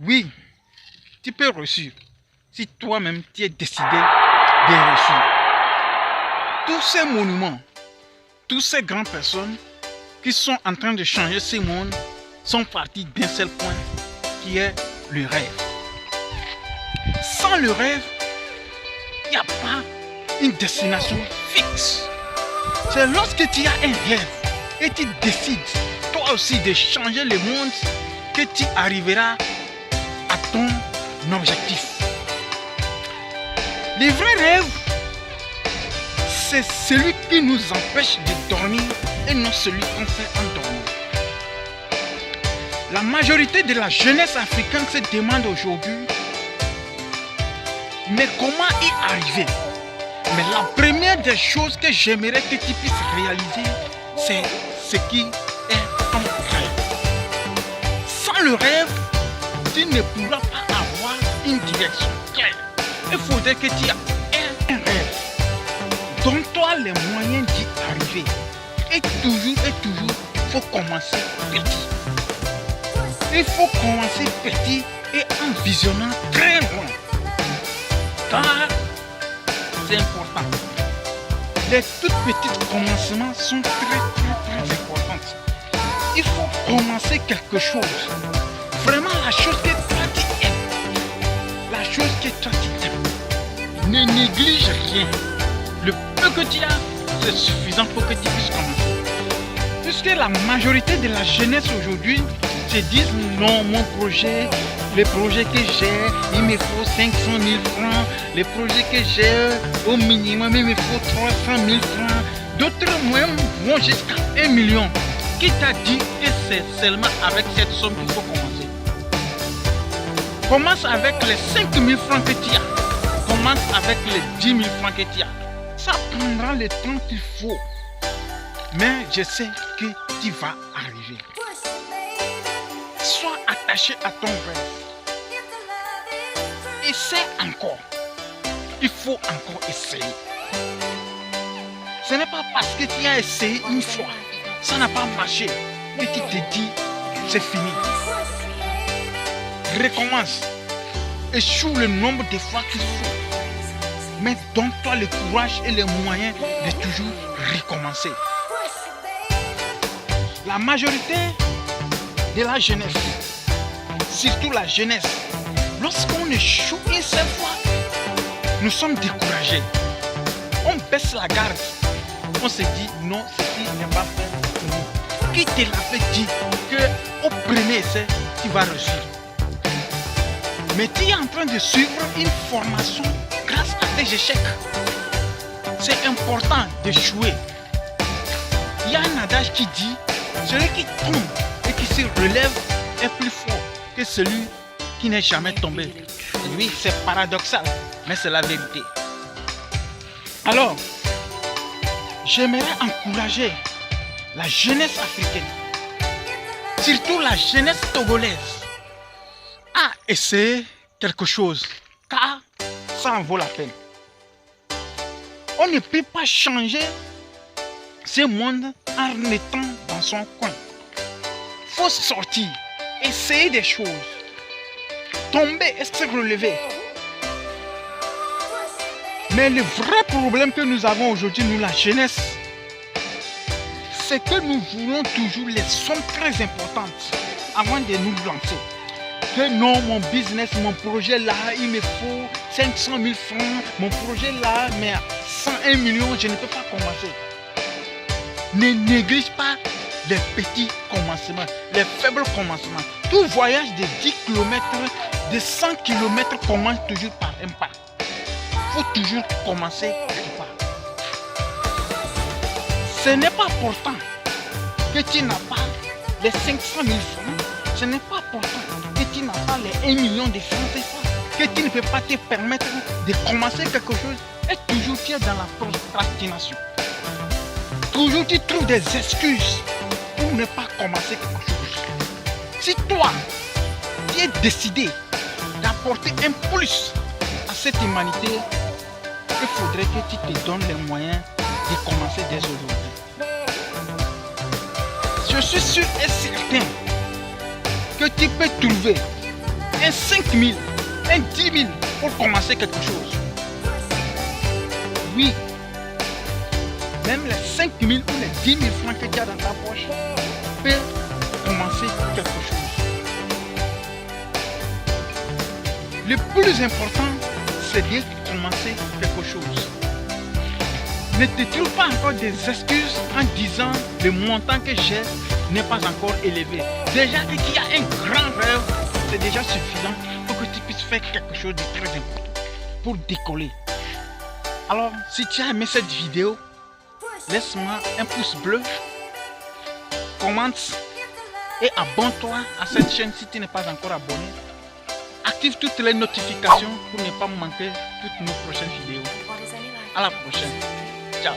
Oui, tu peux réussir si toi-même tu es décidé de réussir. Tous ces monuments, toutes ces grandes personnes qui sont en train de changer ce monde sont partis d'un seul point qui est le rêve. Sans le rêve, il n'y a pas une destination fixe. C'est lorsque tu as un rêve et tu décides toi aussi de changer le monde que tu arriveras à ton objectif. Le vrai rêve, c'est celui qui nous empêche de dormir et non celui qu'on fait endormir. La majorité de la jeunesse africaine se demande aujourd'hui, mais comment y arriver? Mais la première des choses que j'aimerais que tu puisses réaliser, c'est ce qui est ton rêve. Sans le rêve, tu ne pourras pas avoir une direction claire. Il faudrait que tu aies un rêve. Donne-toi les moyens d'y arriver. Et toujours, il faut commencer petit. Il faut commencer petit et en visionnant très loin. Car c'est important. Les toutes petites commencements sont très importantes. Il faut commencer quelque chose. Vraiment la chose que toi tu aimes. La chose que toi tu aimes. Ne néglige rien. Le peu que tu as, c'est suffisant pour que tu puisses commencer. Puisque la majorité de la jeunesse aujourd'hui se disent non, mon projet, les projets que j'ai, il me faut 500 000 francs. Les projets que j'ai, au minimum, il me faut 300 000 francs. D'autres même vont jusqu'à 1 million. Qui t'a dit que c'est seulement avec cette somme qu'il faut commencer? Commence avec les 5 000 francs que tu as. Commence avec les 10 000 francs que tu as. Ça prendra le temps qu'il faut. Mais je sais que tu vas arriver. Sois attaché à ton rêve. Essaie encore. Il faut encore essayer. Ce n'est pas parce que tu as essayé une fois, ça n'a pas marché, que tu te dis c'est fini. Recommence. Échoue le nombre de fois qu'il faut. Mais donne-toi le courage et les moyens de toujours recommencer. La majorité de la jeunesse, surtout la jeunesse, lorsqu'on échoue une seule fois, nous sommes découragés. On baisse la garde. On se dit non, ceci n'est pas fait pour nous. Qui te l'a fait dire qu'au premier essai, tu vas réussir? Mais tu es en train de suivre une formation grâce à tes échecs. C'est important d'échouer. Il y a un adage qui dit, celui qui tombe et qui se relève est plus fort que celui qui n'est jamais tombé. Et oui, c'est paradoxal, mais c'est la vérité. Alors, j'aimerais encourager la jeunesse africaine, surtout la jeunesse togolaise, à essayer quelque chose, car ça en vaut la peine. On ne peut pas changer ce monde en étant dans son coin. Il faut sortir, essayer des choses, tomber et se relever. Mais le vrai problème que nous avons aujourd'hui, nous la jeunesse, c'est que nous voulons toujours les sommes très importantes avant de nous lancer. Que non, mon business, mon projet là, il me faut 500 000 francs, mon projet là, mais 101 millions, je ne peux pas commencer. Ne néglige pas les petits commencements, les faibles commencements. Tout voyage de 10 km, de 100 km commence toujours par un pas. Il faut toujours commencer quelque part. Ce n'est pas important que tu n'as pas les 500 000 francs. Ce n'est pas important que tu n'as pas les 1 million de francs, c'est ça. Que tu ne peux pas te permettre de commencer quelque chose et toujours tu es dans la procrastination. Toujours tu trouves des excuses pour ne pas commencer quelque chose. Si toi, tu es décidé d'apporter un plus à cette humanité, il faudrait que tu te donnes les moyens de commencer dès aujourd'hui. Je suis sûr et certain que tu peux trouver un 5 000, un 10 000 pour commencer quelque chose. Oui, même les 5 000 ou les 10 000 francs que tu as dans ta poche peuvent commencer quelque chose. Le plus important, c'est de commencer quelque chose. Ne te trouve pas encore des excuses en disant le montant que j'ai n'est pas encore élevé. Déjà que tu as un grand rêve, c'est déjà suffisant pour que tu puisses faire quelque chose de très important pour décoller. Alors, si tu as aimé cette vidéo, laisse-moi un pouce bleu, commente et abonne-toi à cette chaîne si tu n'es pas encore abonné. Active toutes les notifications pour ne pas manquer toutes nos prochaines vidéos. À la prochaine. Ciao.